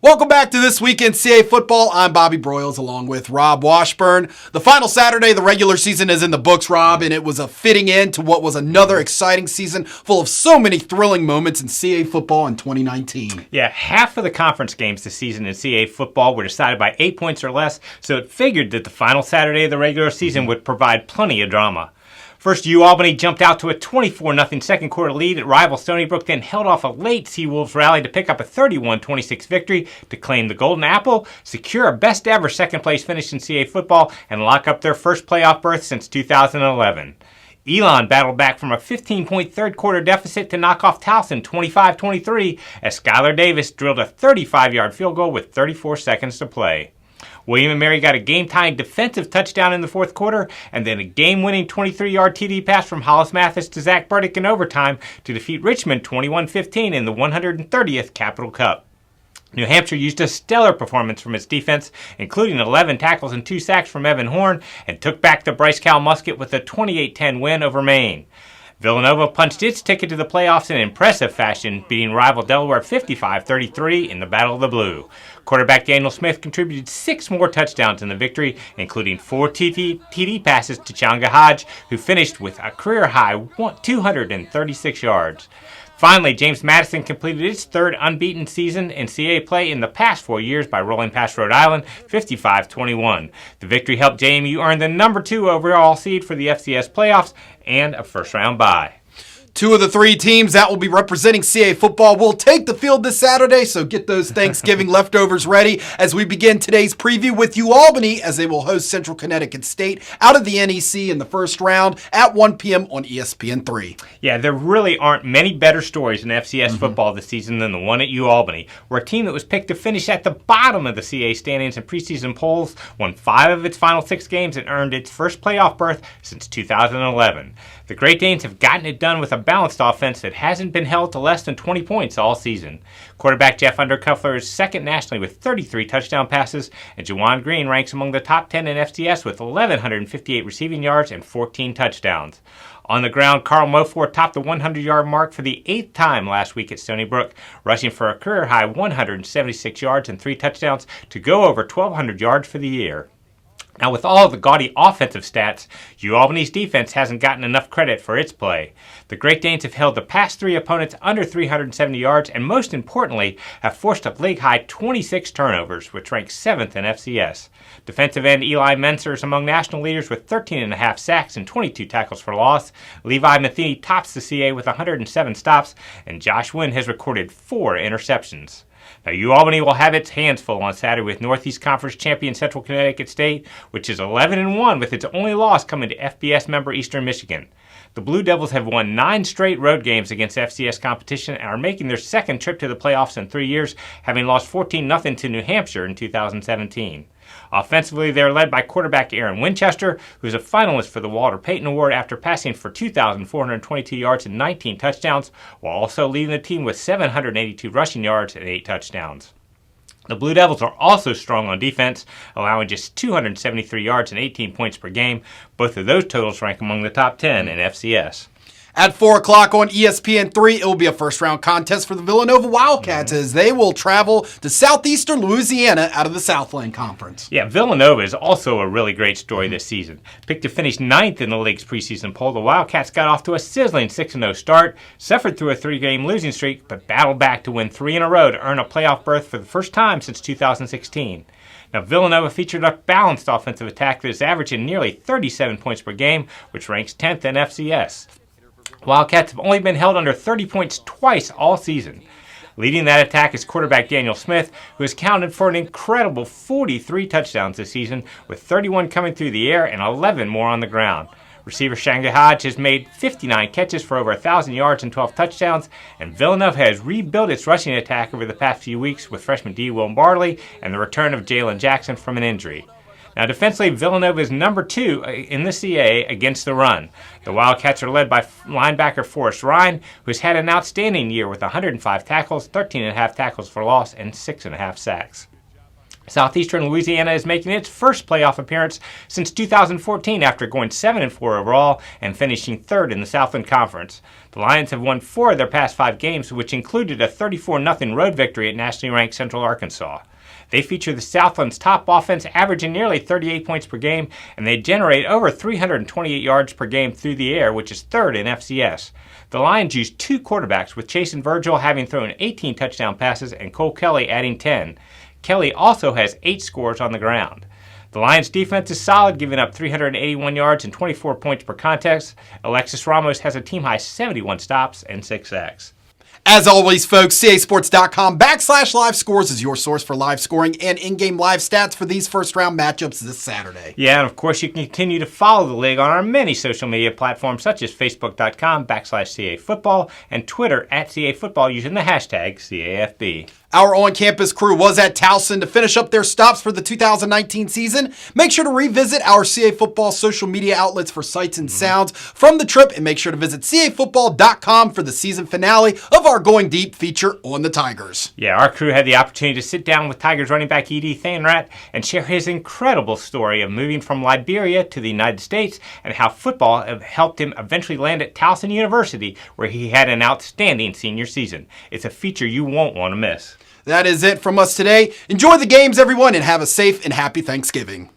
Welcome back to This Week in CA Football. I'm Bobby Broyles along with Rob Washburn. The final Saturday of the regular season is in the books, Rob, and it was a fitting end to what was another exciting season full of so many thrilling moments in CA football in 2019. Yeah, half of the conference games this season in CA football were decided by 8 points or less, so it figured that the final Saturday of the regular season would provide plenty of drama. First, Albany jumped out to a 24-0 second quarter lead at rival Stony Brook, then held off a late Seawolves rally to pick up a 31-26 victory to claim the Golden Apple, secure a best-ever second-place finish in CA football, and lock up their first playoff berth since 2011. Elon battled back from a 15-point third-quarter deficit to knock off Towson 25-23 as Skylar Davis drilled a 35-yard field goal with 34 seconds to play. William & Mary got a game-tying defensive touchdown in the fourth quarter, and then a game-winning 23-yard TD pass from Hollis Mathis to Zach Burdick in overtime to defeat Richmond 21-15 in the 130th Capital Cup. New Hampshire used a stellar performance from its defense, including 11 tackles and 2 sacks from Evan Horn, and took back the Bryce Cal Musket with a 28-10 win over Maine. Villanova punched its ticket to the playoffs in impressive fashion, beating rival Delaware 55-33 in the Battle of the Blue. Quarterback Daniel Smith contributed 6 more touchdowns in the victory, including 4 TD passes to Changa Hodge, who finished with a career-high 236 yards. Finally, James Madison completed its third unbeaten season in CAA play in the past 4 years by rolling past Rhode Island 55-21. The victory helped JMU earn the number 2 overall seed for the FCS playoffs and a first-round bye. 2 of the 3 teams that will be representing CA football will take the field this Saturday, so get those Thanksgiving leftovers ready as we begin today's preview with Albany as they will host Central Connecticut State out of the NEC in the first round at 1 p.m. on ESPN3. Yeah, there really aren't many better stories in FCS football this season than the one at Albany, where a team that was picked to finish at the bottom of the CA standings and preseason polls won 5 of its final 6 games and earned its first playoff berth since 2011. The Great Danes have gotten it done with a balanced offense that hasn't been held to less than 20 points all season. Quarterback Jeff Undercuffler is second nationally with 33 touchdown passes, and Juwan Green ranks among the top 10 in FCS with 1,158 receiving yards and 14 touchdowns. On the ground, Carl Mofor topped the 100-yard mark for the 8th time last week at Stony Brook, rushing for a career-high 176 yards and 3 touchdowns to go over 1,200 yards for the year. Now, with all of the gaudy offensive stats, Albany's defense hasn't gotten enough credit for its play. The Great Danes have held the past 3 opponents under 370 yards and, most importantly, have forced a league-high 26 turnovers, which ranks 7th in FCS. Defensive end Eli Menser is among national leaders with 13.5 sacks and 22 tackles for loss. Levi Matheny tops the CA with 107 stops, and Josh Wynn has recorded 4 interceptions. Now, Albany will have its hands full on Saturday with Northeast Conference champion Central Connecticut State, which is 11-1 with its only loss coming to FBS member Eastern Michigan. The Blue Devils have won 9 straight road games against FCS competition and are making their second trip to the playoffs in 3 years, having lost 14-0 to New Hampshire in 2017. Offensively, they're led by quarterback Aaron Winchester, who's a finalist for the Walter Payton Award after passing for 2,422 yards and 19 touchdowns, while also leading the team with 782 rushing yards and 8 touchdowns. The Blue Devils are also strong on defense, allowing just 273 yards and 18 points per game. Both of those totals rank among the top 10 in FCS. At 4 o'clock on ESPN3, it will be a first-round contest for the Villanova Wildcats as they will travel to Southeastern Louisiana out of the Southland Conference. Yeah, Villanova is also a really great story this season. Picked to finish 9th in the league's preseason poll, the Wildcats got off to a sizzling 6-0 start, suffered through a 3-game losing streak, but battled back to win 3 in a row to earn a playoff berth for the first time since 2016. Now, Villanova featured a balanced offensive attack that is averaging nearly 37 points per game, which ranks 10th in FCS. Wildcats have only been held under 30 points twice all season. Leading that attack is quarterback Daniel Smith, who has counted for an incredible 43 touchdowns this season, with 31 coming through the air and 11 more on the ground. Receiver Changa Hodge has made 59 catches for over 1,000 yards and 12 touchdowns, and Villanova has rebuilt its rushing attack over the past few weeks with freshman D. Will Bartley and the return of Jalen Jackson from an injury. Now, defensively, Villanova is number 2 in the CA against the run. The Wildcats are led by linebacker Forrest Ryan, who has had an outstanding year with 105 tackles, 13.5 tackles for loss, and 6.5 sacks. Southeastern Louisiana is making its first playoff appearance since 2014 after going 7-4 overall and finishing third in the Southland Conference. The Lions have won 4 of their past 5 games, which included a 34-0 road victory at nationally ranked Central Arkansas. They feature the Southland's top offense, averaging nearly 38 points per game, and they generate over 328 yards per game through the air, which is third in FCS. The Lions use 2 quarterbacks, with Chase and Virgil having thrown 18 touchdown passes and Cole Kelly adding 10. Kelly also has 8 scores on the ground. The Lions' defense is solid, giving up 381 yards and 24 points per contest. Alexis Ramos has a team-high 71 stops and 6 sacks. As always, folks, casports.com/live scores is your source for live scoring and in-game live stats for these first-round matchups this Saturday. Yeah, and of course, you can continue to follow the league on our many social media platforms, such as facebook.com/CA Football and Twitter @CA Football using the hashtag CAFB. Our on-campus crew was at Towson to finish up their stops for the 2019 season. Make sure to revisit our CA Football social media outlets for sights and sounds from the trip, and make sure to visit cafootball.com for the season finale of our Going Deep feature on the Tigers. Yeah, our crew had the opportunity to sit down with Tigers running back E.D. Thanrat and share his incredible story of moving from Liberia to the United States and how football helped him eventually land at Towson University, where he had an outstanding senior season. It's a feature you won't want to miss. That is it from us today. Enjoy the games, everyone, and have a safe and happy Thanksgiving.